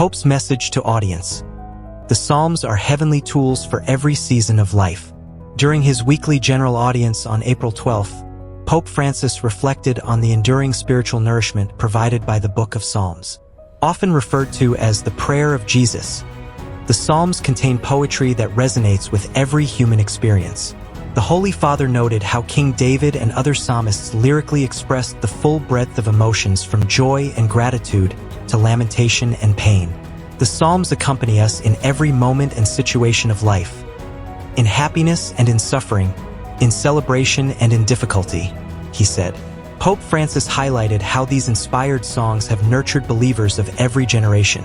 Pope's message to audience. The Psalms are heavenly tools for every season of life. During his weekly general audience on April 12th, Pope Francis reflected on the enduring spiritual nourishment provided by the Book of Psalms. Often referred to as the Prayer of Jesus, the Psalms contain poetry that resonates with every human experience. The Holy Father noted how King David and other psalmists lyrically expressed the full breadth of emotions from joy and gratitude to lamentation and pain. The Psalms accompany us in every moment and situation of life, in happiness and in suffering, in celebration and in difficulty, he said. Pope Francis highlighted how these inspired songs have nurtured believers of every generation,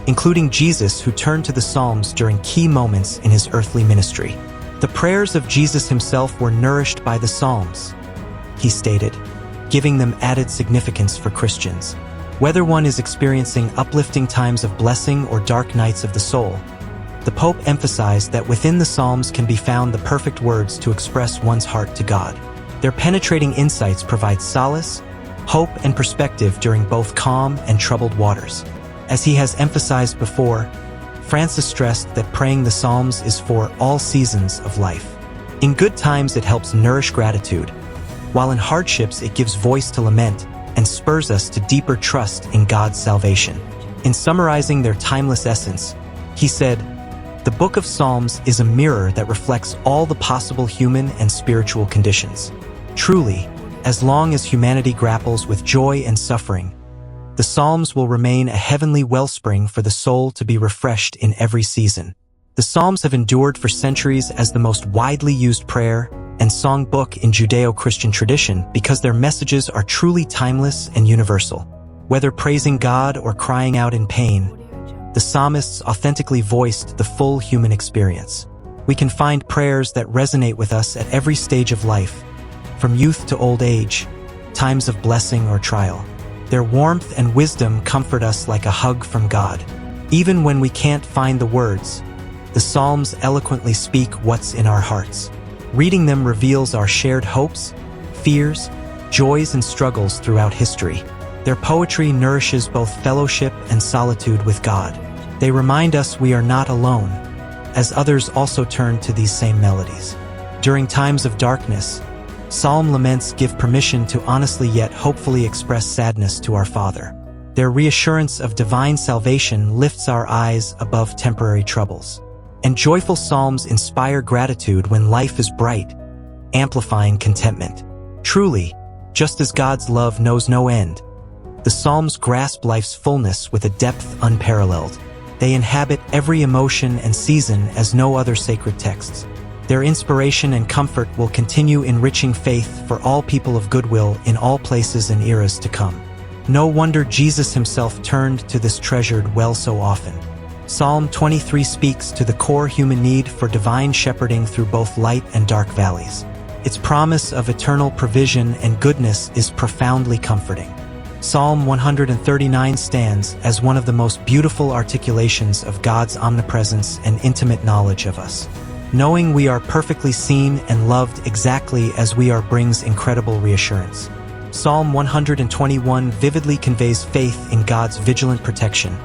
including Jesus, who turned to the Psalms during key moments in his earthly ministry. The prayers of Jesus himself were nourished by the Psalms, he stated, giving them added significance for Christians. Whether one is experiencing uplifting times of blessing or dark nights of the soul, the Pope emphasized that within the Psalms can be found the perfect words to express one's heart to God. Their penetrating insights provide solace, hope, and perspective during both calm and troubled waters. As he has emphasized before, Francis stressed that praying the Psalms is for all seasons of life. In good times, it helps nourish gratitude, while in hardships it gives voice to lament and spurs us to deeper trust in God's salvation. In summarizing their timeless essence, he said, "The Book of Psalms is a mirror that reflects all the possible human and spiritual conditions. Truly, as long as humanity grapples with joy and suffering, the Psalms will remain a heavenly wellspring for the soul to be refreshed in every season." The Psalms have endured for centuries as the most widely used prayer and song book in Judeo-Christian tradition because their messages are truly timeless and universal. Whether praising God or crying out in pain, the psalmists authentically voiced the full human experience. We can find prayers that resonate with us at every stage of life, from youth to old age, times of blessing or trial. Their warmth and wisdom comfort us like a hug from God. Even when we can't find the words, the Psalms eloquently speak what's in our hearts. Reading them reveals our shared hopes, fears, joys, and struggles throughout history. Their poetry nourishes both fellowship and solitude with God. They remind us we are not alone, as others also turn to these same melodies. During times of darkness, psalm laments give permission to honestly yet hopefully express sadness to our Father. Their reassurance of divine salvation lifts our eyes above temporary troubles. And joyful psalms inspire gratitude when life is bright, amplifying contentment. Truly, just as God's love knows no end, the Psalms grasp life's fullness with a depth unparalleled. They inhabit every emotion and season as no other sacred texts. Their inspiration and comfort will continue enriching faith for all people of goodwill in all places and eras to come. No wonder Jesus himself turned to this treasured well so often. Psalm 23 speaks to the core human need for divine shepherding through both light and dark valleys. Its promise of eternal provision and goodness is profoundly comforting. Psalm 139 stands as one of the most beautiful articulations of God's omnipresence and intimate knowledge of us. Knowing we are perfectly seen and loved exactly as we are brings incredible reassurance. Psalm 121 vividly conveys faith in God's vigilant protection,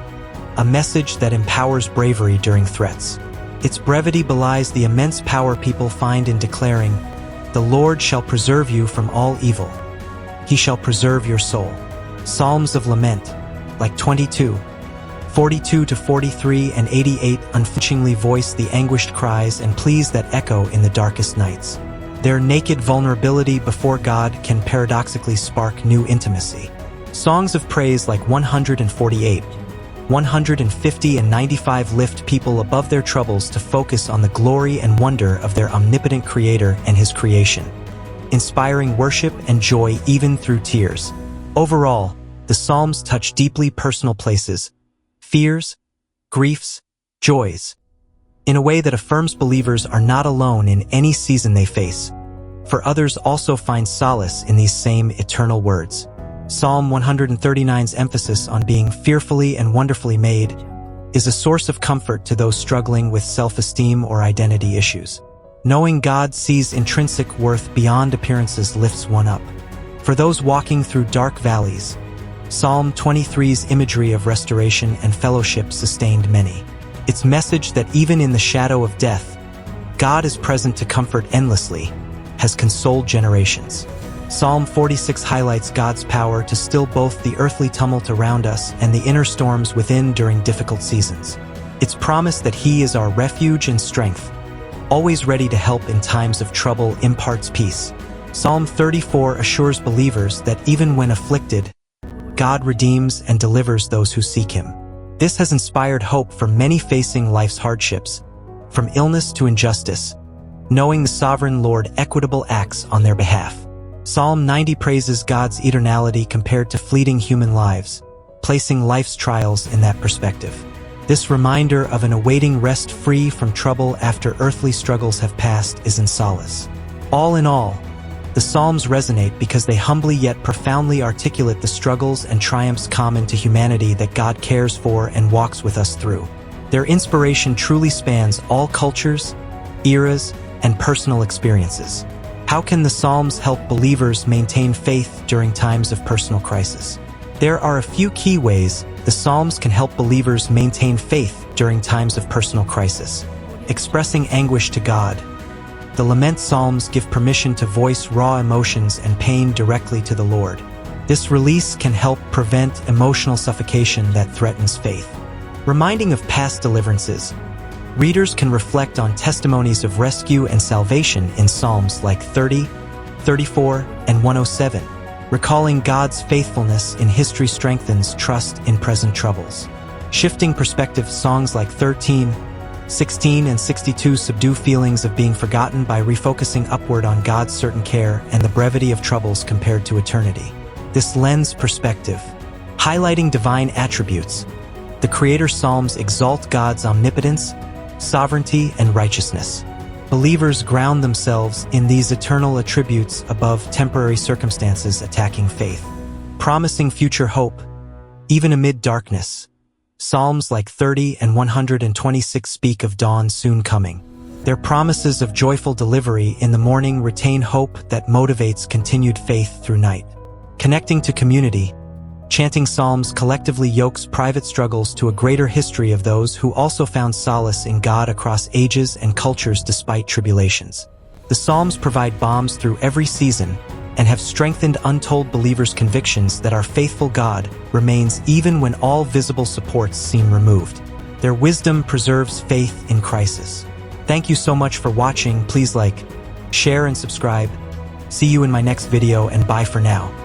a message that empowers bravery during threats. Its brevity belies the immense power people find in declaring, "The Lord shall preserve you from all evil. He shall preserve your soul." Psalms of lament, like 22, 42-43, and 88, unflinchingly voice the anguished cries and pleas that echo in the darkest nights. Their naked vulnerability before God can paradoxically spark new intimacy. Songs of praise like 148, 150, and 95 lift people above their troubles to focus on the glory and wonder of their omnipotent Creator and His creation, inspiring worship and joy even through tears. Overall, the Psalms touch deeply personal places, fears, griefs, joys, in a way that affirms believers are not alone in any season they face. For others also find solace in these same eternal words. Psalm 139's emphasis on being fearfully and wonderfully made is a source of comfort to those struggling with self-esteem or identity issues. Knowing God sees intrinsic worth beyond appearances lifts one up. For those walking through dark valleys, Psalm 23's imagery of restoration and fellowship sustained many. Its message that even in the shadow of death, God is present to comfort endlessly, has consoled generations. Psalm 46 highlights God's power to still both the earthly tumult around us and the inner storms within during difficult seasons. Its promise that He is our refuge and strength, always ready to help in times of trouble, imparts peace. Psalm 34 assures believers that even when afflicted, God redeems and delivers those who seek Him. This has inspired hope for many facing life's hardships, from illness to injustice, knowing the sovereign Lord equitable acts on their behalf. Psalm 90 praises God's eternality compared to fleeting human lives, placing life's trials in that perspective. This reminder of an awaiting rest free from trouble after earthly struggles have passed is in solace. All in all, the Psalms resonate because they humbly yet profoundly articulate the struggles and triumphs common to humanity that God cares for and walks with us through. Their inspiration truly spans all cultures, eras, and personal experiences. How can the Psalms help believers maintain faith during times of personal crisis? There are a few key ways the Psalms can help believers maintain faith during times of personal crisis. Expressing anguish to God. The lament Psalms give permission to voice raw emotions and pain directly to the Lord. This release can help prevent emotional suffocation that threatens faith. Reminding of past deliverances. Readers can reflect on testimonies of rescue and salvation in Psalms like 30, 34, and 107. Recalling God's faithfulness in history strengthens trust in present troubles. Shifting perspective, songs like 13, 16, and 62 subdue feelings of being forgotten by refocusing upward on God's certain care and the brevity of troubles compared to eternity. This lends perspective, highlighting divine attributes. The Creator Psalms exalt God's omnipotence, sovereignty, and righteousness. Believers ground themselves in these eternal attributes above temporary circumstances attacking faith, promising future hope, even amid darkness. Psalms like 30 and 126 speak of dawn soon coming. Their promises of joyful delivery in the morning retain hope that motivates continued faith through night. Connecting to community, chanting psalms collectively yokes private struggles to a greater history of those who also found solace in God across ages and cultures despite tribulations. The psalms provide balms through every season and have strengthened untold believers' convictions that our faithful God remains even when all visible supports seem removed. Their wisdom preserves faith in crisis. Thank you so much for watching. Please like, share, and subscribe. See you in my next video, and bye for now.